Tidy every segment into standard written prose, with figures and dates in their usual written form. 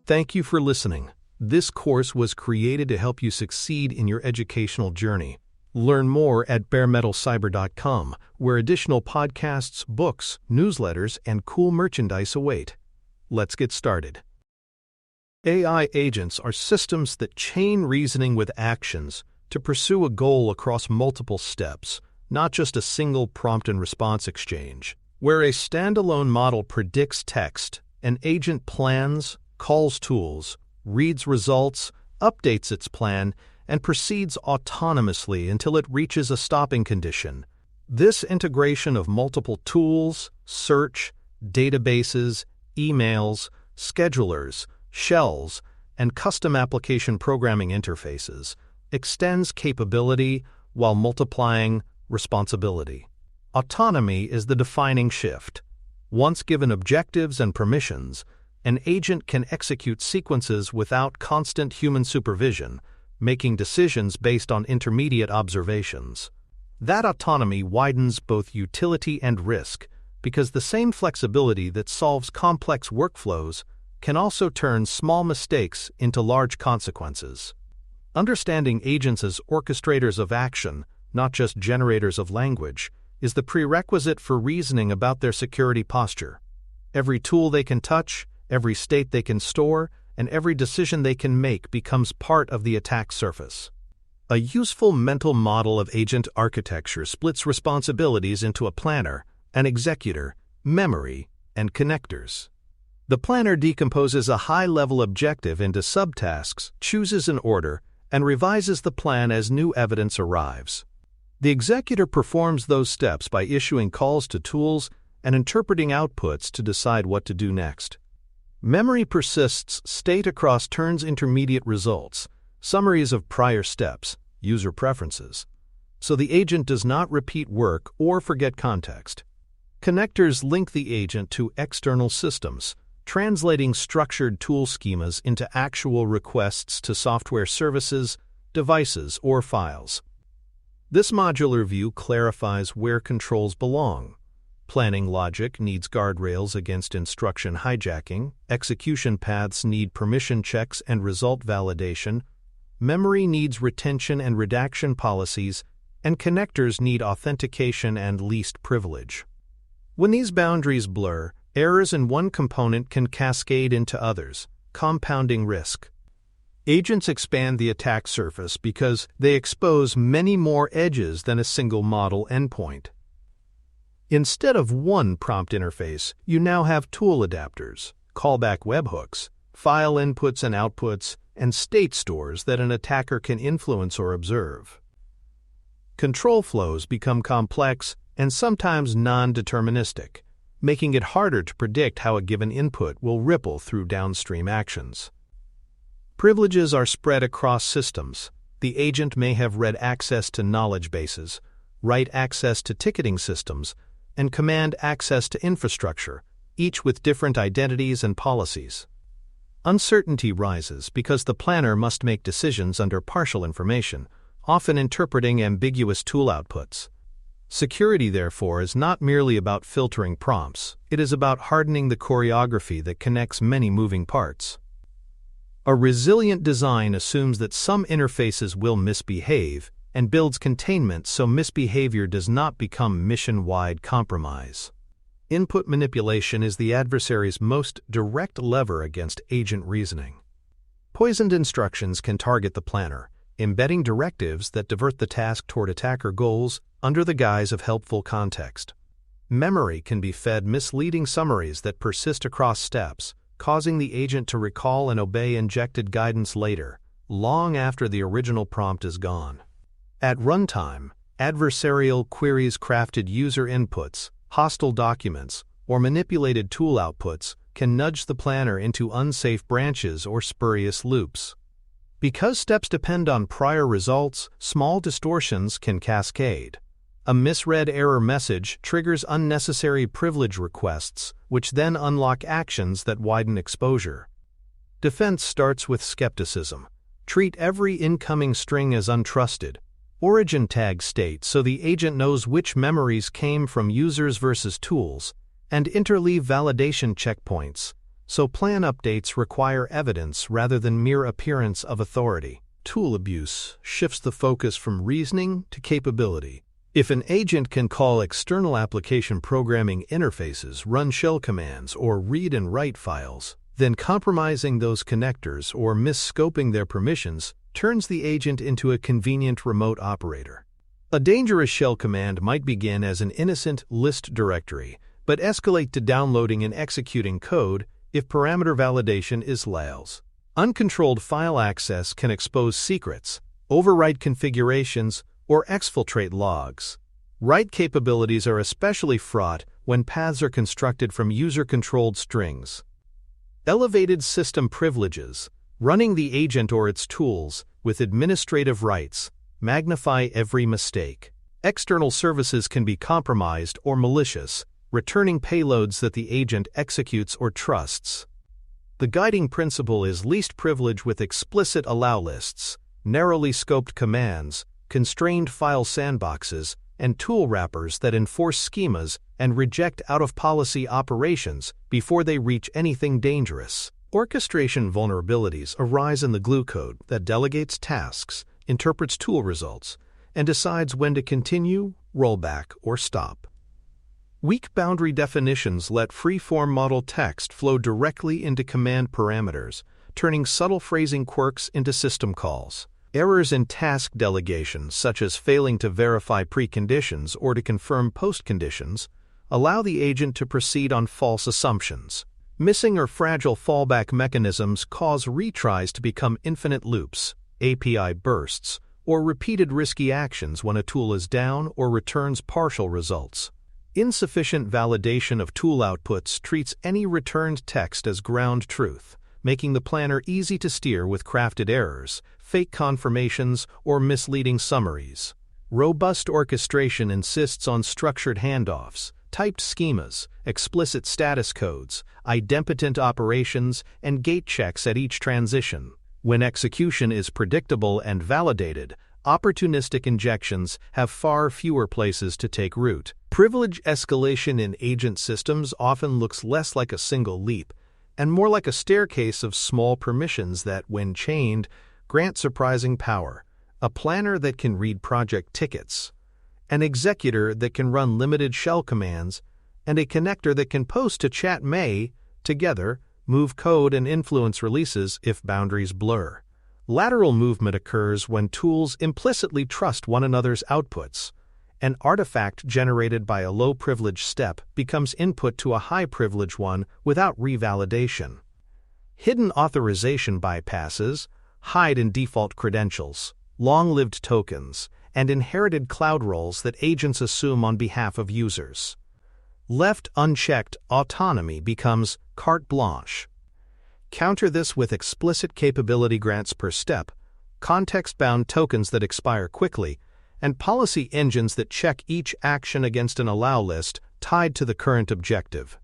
Thank you for listening. This course was created to help you succeed in your educational journey. Learn more at baremetalcyber.com, where additional podcasts, books, newsletters, and cool merchandise await. Let's get started. AI agents are systems that chain reasoning with actions to pursue a goal across multiple steps, not just a single prompt and response exchange. Where a standalone model predicts text, an agent plans, calls tools, reads results, updates its plan, and proceeds autonomously until it reaches a stopping condition. This integration of multiple tools, search, databases, emails, schedulers, shells, and custom application programming interfaces extends capability while multiplying responsibility. Autonomy is the defining shift. Once given objectives and permissions, an agent can execute sequences without constant human supervision, making decisions based on intermediate observations. That autonomy widens both utility and risk, because the same flexibility that solves complex workflows can also turn small mistakes into large consequences. Understanding agents as orchestrators of action, not just generators of language, is the prerequisite for reasoning about their security posture. Every tool they can touch, every state they can store, and every decision they can make becomes part of the attack surface. A useful mental model of agent architecture splits responsibilities into a planner, an executor, memory, and connectors. The planner decomposes a high-level objective into subtasks, chooses an order, and revises the plan as new evidence arrives. The executor performs those steps by issuing calls to tools and interpreting outputs to decide what to do next. Memory persists state across turns intermediate results, summaries of prior steps, user preferences, so the agent does not repeat work or forget context. Connectors link the agent to external systems, translating structured tool schemas into actual requests to software services, devices, or files. This modular view clarifies where controls belong. Planning logic needs guardrails against instruction hijacking, execution paths need permission checks and result validation, memory needs retention and redaction policies, and connectors need authentication and least privilege. When these boundaries blur, errors in one component can cascade into others, compounding risk. Agents expand the attack surface because they expose many more edges than a single model endpoint. Instead of one prompt interface, you now have tool adapters, callback webhooks, file inputs and outputs, and state stores that an attacker can influence or observe. Control flows become complex and sometimes non-deterministic, making it harder to predict how a given input will ripple through downstream actions. Privileges are spread across systems. The agent may have read access to knowledge bases, write access to ticketing systems, and command access to infrastructure, each with different identities and policies. Uncertainty rises because the planner must make decisions under partial information, often interpreting ambiguous tool outputs. Security, therefore, is not merely about filtering prompts, it is about hardening the choreography that connects many moving parts. A resilient design assumes that some interfaces will misbehave and builds containment so misbehavior does not become mission-wide compromise. Input manipulation is the adversary's most direct lever against agent reasoning. Poisoned instructions can target the planner, embedding directives that divert the task toward attacker goals under the guise of helpful context. Memory can be fed misleading summaries that persist across steps, causing the agent to recall and obey injected guidance later, long after the original prompt is gone. At runtime, adversarial queries crafted user inputs, hostile documents, or manipulated tool outputs can nudge the planner into unsafe branches or spurious loops. Because steps depend on prior results, small distortions can cascade. A misread error message triggers unnecessary privilege requests, which then unlock actions that widen exposure. Defense starts with skepticism. Treat every incoming string as untrusted. Origin tag state so the agent knows which memories came from users versus tools, and interleave validation checkpoints. so plan updates require evidence rather than mere appearance of authority. Tool abuse shifts the focus from reasoning to capability. If an agent can call external application programming interfaces, run shell commands, or read and write files, then compromising those connectors or misscoping their permissions turns the agent into a convenient remote operator. A dangerous shell command might begin as an innocent list directory, but escalate to downloading and executing code if parameter validation is LALs. Uncontrolled file access can expose secrets, overwrite configurations, or exfiltrate logs. Write capabilities are especially fraught when paths are constructed from user-controlled strings. Elevated system privileges, running the agent or its tools with administrative rights, magnify every mistake. External services can be compromised or malicious, returning payloads that the agent executes or trusts. The guiding principle is least privilege with explicit allow lists, narrowly scoped commands, constrained file sandboxes, and tool wrappers that enforce schemas and reject out-of-policy operations before they reach anything dangerous. Orchestration vulnerabilities arise in the glue code that delegates tasks, interprets tool results, and decides when to continue, roll back, or stop. Weak boundary definitions let free-form model text flow directly into command parameters, turning subtle phrasing quirks into system calls. Errors in task delegation, such as failing to verify preconditions or to confirm postconditions, allow the agent to proceed on false assumptions. Missing or fragile fallback mechanisms cause retries to become infinite loops, API bursts, or repeated risky actions when a tool is down or returns partial results. Insufficient validation of tool outputs treats any returned text as ground truth, making the planner easy to steer with crafted errors, fake confirmations, or misleading summaries. Robust orchestration insists on structured handoffs, typed schemas, explicit status codes, idempotent operations, and gate checks at each transition. When execution is predictable and validated, opportunistic injections have far fewer places to take root. Privilege escalation in agent systems often looks less like a single leap and more like a staircase of small permissions that, when chained, grant surprising power. A planner that can read project tickets, an executor that can run limited shell commands, and a connector that can post to chat may, together, move code and influence releases if boundaries blur. Lateral movement occurs when tools implicitly trust one another's outputs. An artifact generated by a low-privilege step becomes input to a high-privilege one without revalidation. Hidden authorization bypasses, hide in default credentials, long-lived tokens, and inherited cloud roles that agents assume on behalf of users. Left unchecked, autonomy becomes carte blanche. Counter this with explicit capability grants per step, context-bound tokens that expire quickly, and policy engines that check each action against an allow list tied to the current objective.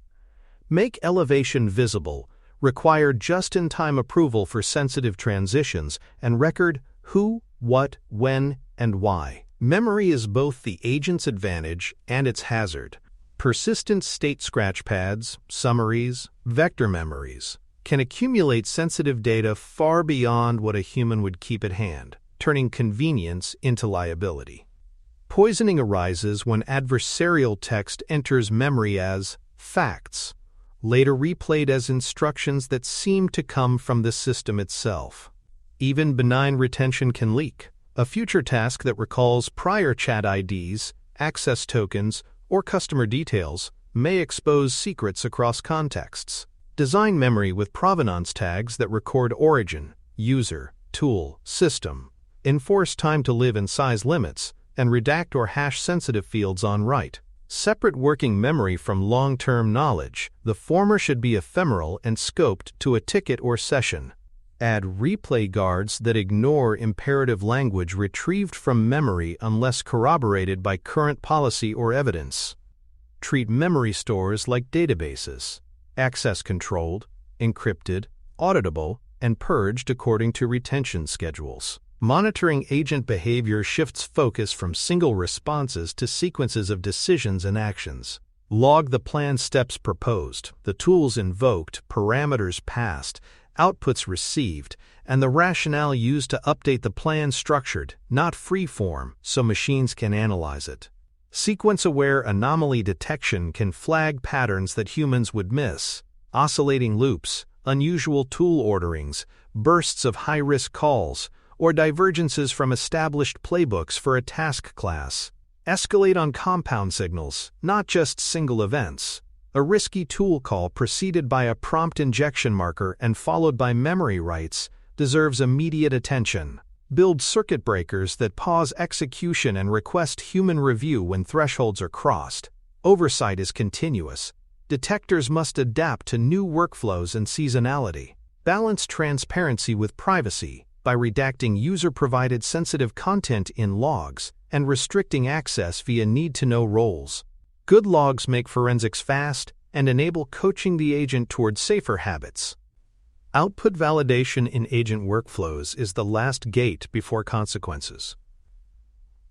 Make elevation visible, require just-in-time approval for sensitive transitions, and record who, what, when, and why. Memory is both the agent's advantage and its hazard. Persistent state scratchpads, summaries, vector memories can accumulate sensitive data far beyond what a human would keep at hand, turning convenience into liability. Poisoning arises when adversarial text enters memory as facts, later replayed as instructions that seem to come from the system itself. Even benign retention can leak. A future task that recalls prior chat IDs, access tokens, or customer details may expose secrets across contexts. Design memory with provenance tags that record origin, user, tool, system, enforce time to live and size limits, and redact or hash sensitive fields on write. Separate working memory from long-term knowledge. The former should be ephemeral and scoped to a ticket or session. Add replay guards that ignore imperative language retrieved from memory unless corroborated by current policy or evidence. Treat memory stores like databases. Access controlled, encrypted, auditable, and purged according to retention schedules. Monitoring agent behavior shifts focus from single responses to sequences of decisions and actions. Log the plan steps proposed, the tools invoked, parameters passed, outputs received, and the rationale used to update the plan structured, not free-form, so machines can analyze it. Sequence-aware anomaly detection can flag patterns that humans would miss: oscillating loops, unusual tool orderings, bursts of high-risk calls, or divergences from established playbooks for a task class. Escalate on compound signals, not just single events. A risky tool call preceded by a prompt injection marker and followed by memory writes deserves immediate attention. Build circuit breakers that pause execution and request human review when thresholds are crossed. Oversight is continuous. Detectors must adapt to new workflows and seasonality. Balance transparency with privacy by redacting user-provided sensitive content in logs and restricting access via need-to-know roles. Good logs make forensics fast and enable coaching the agent toward safer habits. Output validation in agent workflows is the last gate before consequences.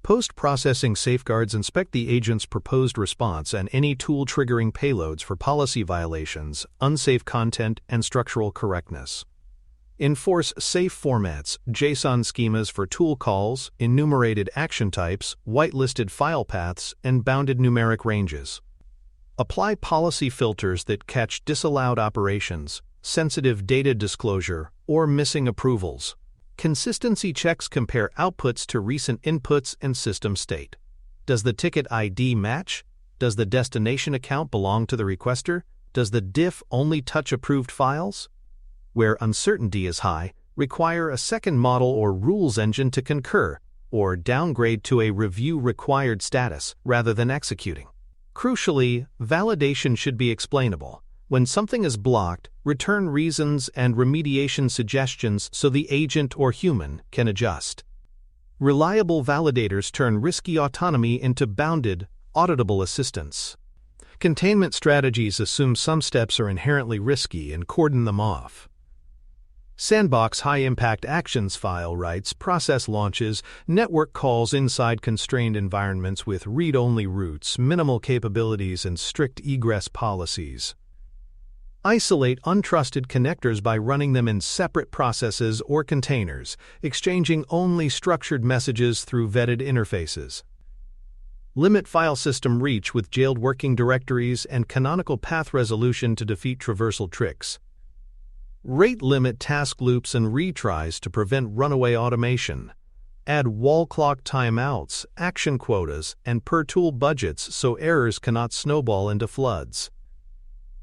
Post-processing safeguards inspect the agent's proposed response and any tool-triggering payloads for policy violations, unsafe content, and structural correctness. Enforce safe formats, JSON schemas for tool calls, enumerated action types, whitelisted file paths, and bounded numeric ranges. Apply policy filters that catch disallowed operations, sensitive data disclosure, or missing approvals. Consistency checks compare outputs to recent inputs and system state. Does the ticket ID match? Does the destination account belong to the requester? Does the diff only touch approved files? Where uncertainty is high, require a second model or rules engine to concur, or downgrade to a review required status rather than executing. Crucially, validation should be explainable. When something is blocked, return reasons and remediation suggestions so the agent or human can adjust. Reliable validators turn risky autonomy into bounded, auditable assistance. Containment strategies assume some steps are inherently risky and cordon them off. Sandbox high-impact actions file writes, process launches, network calls inside constrained environments with read-only routes, minimal capabilities, and strict egress policies. Isolate untrusted connectors by running them in separate processes or containers, exchanging only structured messages through vetted interfaces. Limit file system reach with jailed working directories and canonical path resolution to defeat traversal tricks. Rate limit task loops and retries to prevent runaway automation. Add wall clock timeouts, action quotas, and per-tool budgets so errors cannot snowball into floods.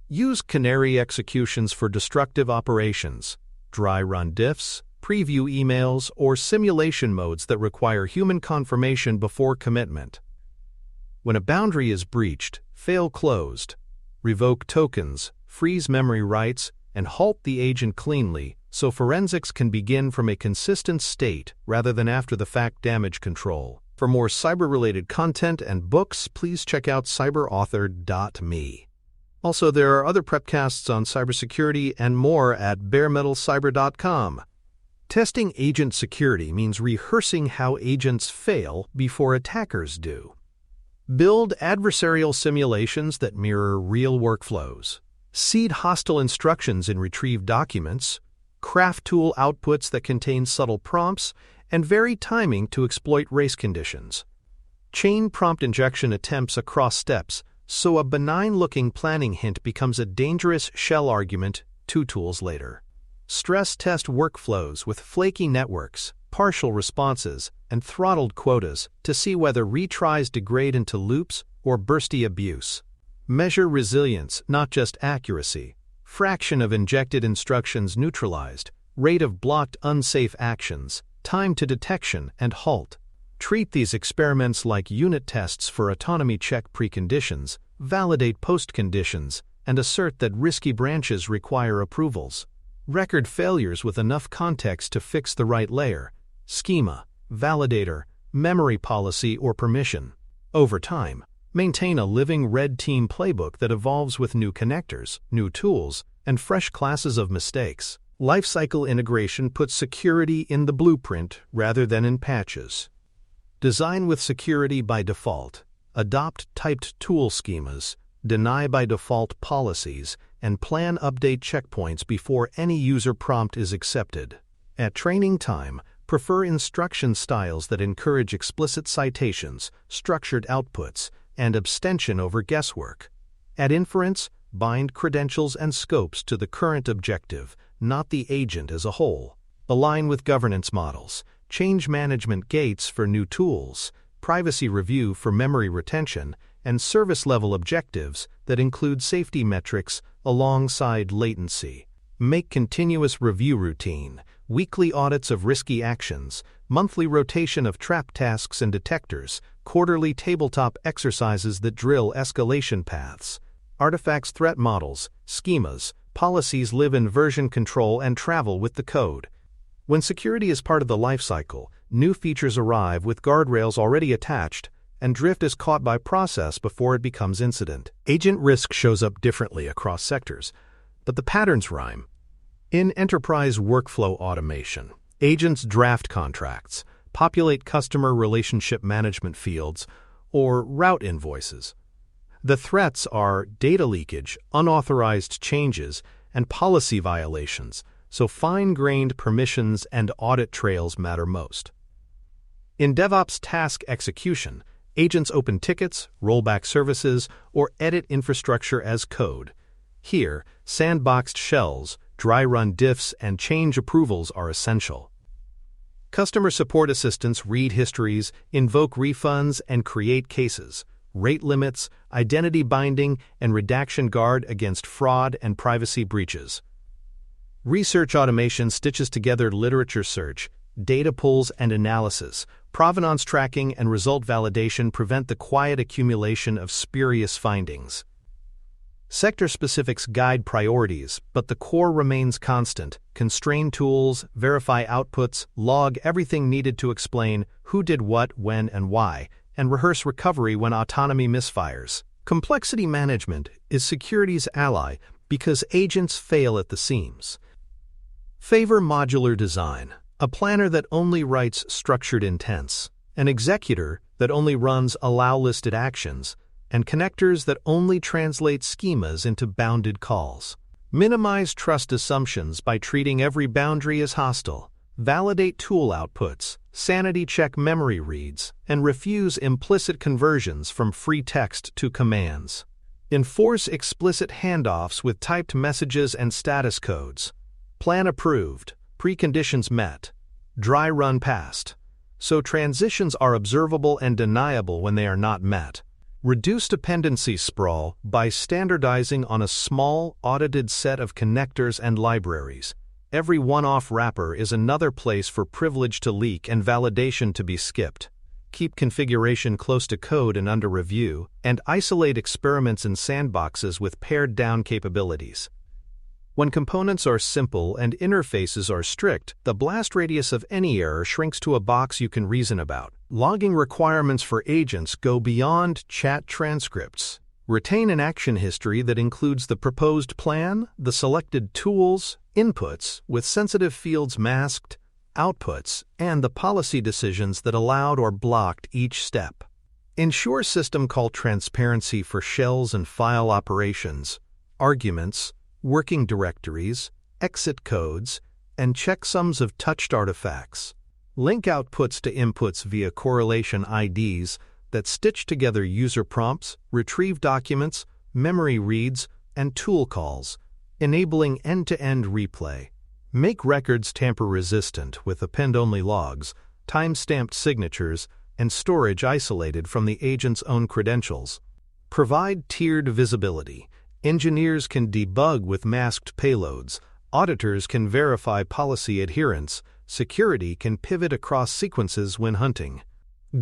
Use canary executions for destructive operations, dry run diffs, preview emails, or simulation modes that require human confirmation before commitment. When a boundary is breached, fail closed. Revoke tokens, freeze memory writes, and halt the agent cleanly so forensics can begin from a consistent state rather than after-the-fact damage control. For more cyber-related content and books, please check out cyberauthor.me. Also, there are other prepcasts on cybersecurity and more at baremetalcyber.com. Testing agent security means rehearsing how agents fail before attackers do. Build adversarial simulations that mirror real workflows. Seed hostile instructions in retrieved documents. Craft tool outputs that contain subtle prompts, and vary timing to exploit race conditions. Chain prompt injection attempts across steps, so a benign-looking planning hint becomes a dangerous shell argument 2 tools later. Stress test workflows with flaky networks, partial responses, and throttled quotas to see whether retries degrade into loops or bursty abuse. Measure resilience, not just accuracy. Fraction of injected instructions neutralized, rate of blocked unsafe actions, time to detection and halt. Treat these experiments like unit tests for autonomy check preconditions, validate postconditions, and assert that risky branches require approvals. Record failures with enough context to fix the right layer, schema, validator, memory policy, or permission. Over time, maintain a living red team playbook that evolves with new connectors, new tools, and fresh classes of mistakes. Lifecycle integration puts security in the blueprint rather than in patches. Design with security by default. Adopt typed tool schemas. deny by default policies, and plan update checkpoints before any user prompt is accepted. At training time, prefer instruction styles that encourage explicit citations, structured outputs, and abstention over guesswork. At inference, bind credentials and scopes to the current objective, not the agent as a whole. Align with governance models, change management gates for new tools, privacy review for memory retention, and service-level objectives that include safety metrics alongside latency. Make continuous review routine, weekly audits of risky actions, monthly rotation of trap tasks and detectors, quarterly tabletop exercises that drill escalation paths. Artifacts threat models, schemas, policies live in version control and travel with the code. When security is part of the lifecycle, new features arrive with guardrails already attached, and drift is caught by process before it becomes incident. Agent risk shows up differently across sectors, but the patterns rhyme. In enterprise workflow automation, agents draft contracts, populate customer relationship management fields, or route invoices. The threats are data leakage, unauthorized changes, and policy violations, so fine-grained permissions and audit trails matter most. In DevOps task execution, agents open tickets, roll back services, or edit infrastructure as code. Here, sandboxed shells, dry-run diffs, and change approvals are essential. Customer support assistants read histories, invoke refunds, and create cases, rate limits, identity binding, and redaction guard against fraud and privacy breaches. Research automation stitches together literature search, data pulls and analysis. Provenance tracking and result validation prevent the quiet accumulation of spurious findings. Sector specifics guide priorities, but the core remains constant. Constrain tools, verify outputs, log everything needed to explain who did what, when, and why, and rehearse recovery when autonomy misfires. Complexity management is security's ally because agents fail at the seams. Favor modular design, a planner that only writes structured intents, an executor that only runs allow-listed actions, and connectors that only translate schemas into bounded calls. Minimize trust assumptions by treating every boundary as hostile. Validate tool outputs, sanity check memory reads, and refuse implicit conversions from free text to commands. Enforce explicit handoffs with typed messages and status codes. Plan approved, preconditions met, dry run passed, so transitions are observable and deniable when they are not met. Reduce dependency sprawl by standardizing on a small, audited set of connectors and libraries. Every one-off wrapper is another place for privilege to leak and validation to be skipped. Keep configuration close to code and under review, and isolate experiments in sandboxes with pared-down capabilities. When components are simple and interfaces are strict, the blast radius of any error shrinks to a box you can reason about. Logging requirements for agents go beyond chat transcripts. Retain an action history that includes the proposed plan, the selected tools, inputs with sensitive fields masked, outputs, and the policy decisions that allowed or blocked each step. Ensure system call transparency for shells and file operations, arguments, working directories, exit codes, and checksums of touched artifacts. Link outputs to inputs via correlation IDs that stitch together user prompts, retrieve documents, memory reads, and tool calls, enabling end-to-end replay. Make records tamper-resistant with append-only logs, time-stamped signatures, and storage isolated from the agent's own credentials. Provide tiered visibility. Engineers can debug with masked payloads, auditors can verify policy adherence, security can pivot across sequences when hunting.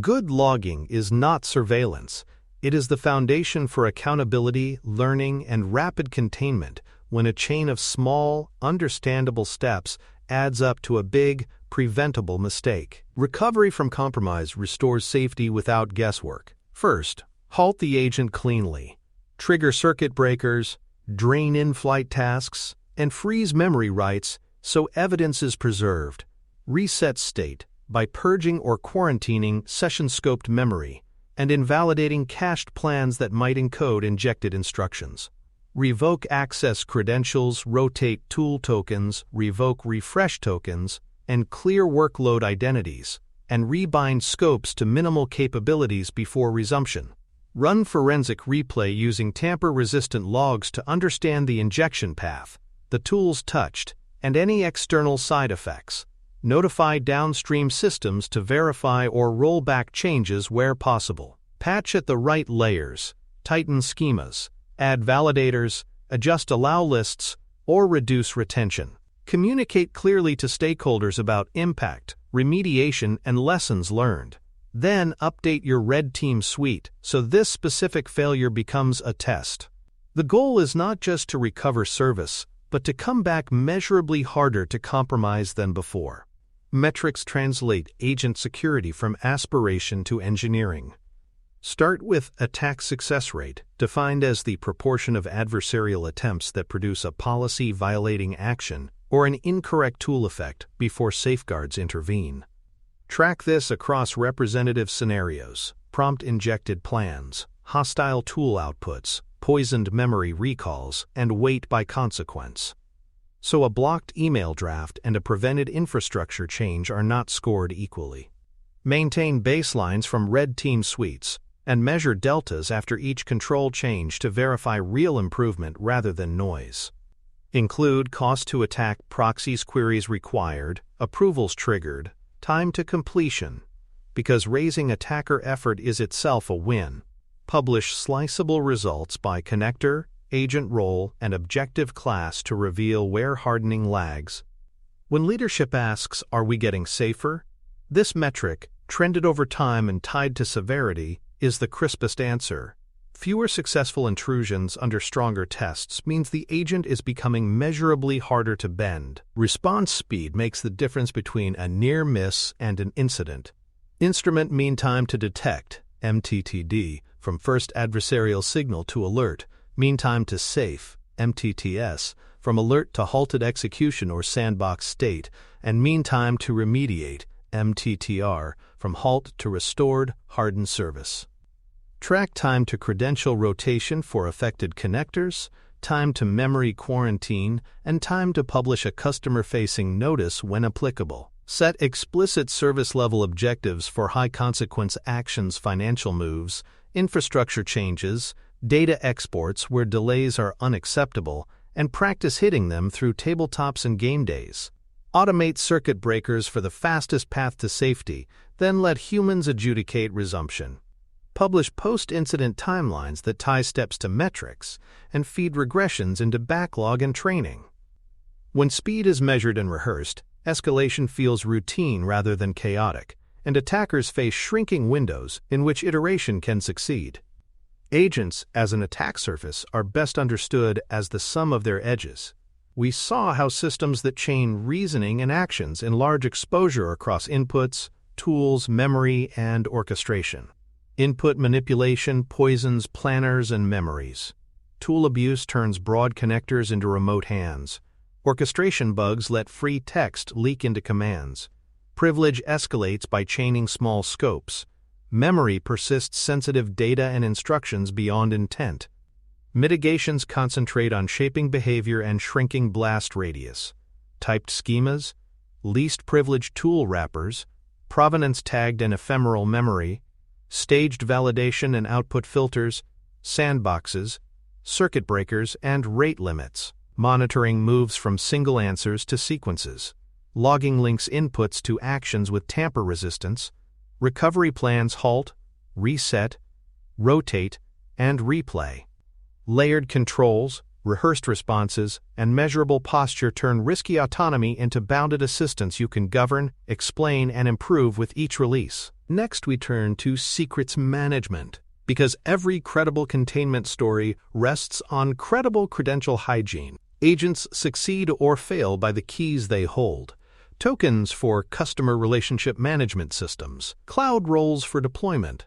Good logging is not surveillance. It is the foundation for accountability, learning, and rapid containment when a chain of small, understandable steps adds up to a big, preventable mistake. Recovery from compromise restores safety without guesswork. First, halt the agent cleanly. Trigger circuit breakers, drain in-flight tasks, and freeze memory writes so evidence is preserved. Reset state by purging or quarantining session-scoped memory. and invalidating cached plans that might encode injected instructions. Revoke access credentials, rotate tool tokens, revoke refresh tokens, and clear workload identities, and rebind scopes to minimal capabilities before resumption. Run forensic replay using tamper-resistant logs to understand the injection path, the tools touched, and any external side effects. Notify downstream systems to verify or roll back changes where possible. Patch at the right layers, tighten schemas, add validators, adjust allow lists, or reduce retention. Communicate clearly to stakeholders about impact, remediation, and lessons learned. Then update your red team suite so this specific failure becomes a test. The goal is not just to recover service, but to come back measurably harder to compromise than before. Metrics translate agent security from aspiration to engineering. Start with attack success rate, defined as the proportion of adversarial attempts that produce a policy-violating action or an incorrect tool effect before safeguards intervene. Track this across representative scenarios, prompt-injected plans, hostile tool outputs, poisoned memory recalls, and weight by consequence. So a blocked email draft and a prevented infrastructure change are not scored equally. Maintain baselines from red team suites, and measure deltas after each control change to verify real improvement rather than noise. Include cost to attack proxies queries required, approvals triggered, time to completion, because raising attacker effort is itself a win. Publish sliceable results by connector, agent role, and objective class to reveal where hardening lags. When leadership asks, "Are we getting safer?" this metric, trended over time and tied to severity, is the crispest answer. Fewer successful intrusions under stronger tests means the agent is becoming measurably harder to bend. Response speed makes the difference between a near miss and an incident. Instrument mean time to detect, MTTD, from first adversarial signal to alert, mean time to safe, MTTS, from alert to halted execution or sandbox state, and mean time to remediate, MTTR, from halt to restored, hardened service. Track time to credential rotation for affected connectors, time to memory quarantine, and time to publish a customer-facing notice when applicable. Set explicit service-level objectives for high-consequence actions, financial moves, infrastructure changes, data exports where delays are unacceptable, and practice hitting them through tabletops and game days. Automate circuit breakers for the fastest path to safety, then let humans adjudicate resumption. Publish post-incident timelines that tie steps to metrics, and feed regressions into backlog and training. When speed is measured and rehearsed, escalation feels routine rather than chaotic, and attackers face shrinking windows in which iteration can succeed. Agents, as an attack surface, are best understood as the sum of their edges. We saw how systems that chain reasoning and actions enlarge exposure across inputs, tools, memory, and orchestration. Input manipulation poisons planners and memories. Tool abuse turns broad connectors into remote hands. Orchestration bugs let free text leak into commands. Privilege escalates by chaining small scopes. Memory persists sensitive data and instructions beyond intent. Mitigations concentrate on shaping behavior and shrinking blast radius. Typed schemas, least privileged tool wrappers, provenance-tagged and ephemeral memory, staged validation and output filters, sandboxes, circuit breakers, and rate limits. Monitoring moves from single answers to sequences. Logging links inputs to actions with tamper resistance. Recovery plans halt, reset, rotate, and replay. Layered controls, rehearsed responses, and measurable posture turn risky autonomy into bounded assistance you can govern, explain, and improve with each release. Next, we turn to secrets management, because every credible containment story rests on credible credential hygiene. Agents succeed or fail by the keys they hold. Tokens for customer relationship management systems, cloud roles for deployment,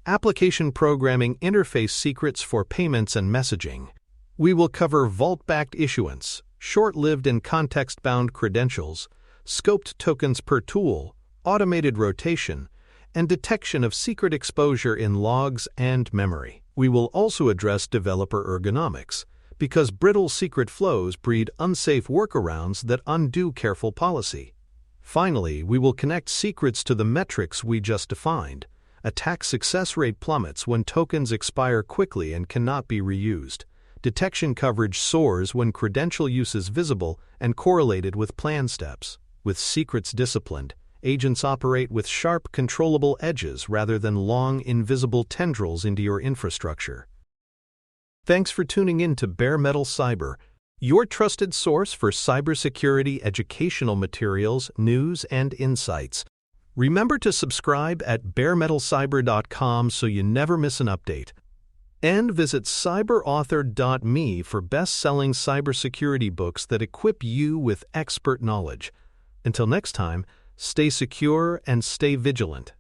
application programming interface secrets for payments and messaging. We will cover vault-backed issuance, short-lived and context-bound credentials, scoped tokens per tool, automated rotation, and detection of secret exposure in logs and memory. We will also address developer ergonomics, because brittle secret flows breed unsafe workarounds that undo careful policy. Finally, we will connect secrets to the metrics we just defined. Attack success rate plummets when tokens expire quickly and cannot be reused. Detection coverage soars when credential use is visible and correlated with plan steps. With secrets disciplined, agents operate with sharp, controllable edges rather than long, invisible tendrils into your infrastructure. Thanks for tuning in to Bare Metal Cyber, your trusted source for cybersecurity educational materials, news, and insights. Remember to subscribe at baremetalcyber.com so you never miss an update. And visit cyberauthor.me for best-selling cybersecurity books that equip you with expert knowledge. Until next time, stay secure and stay vigilant.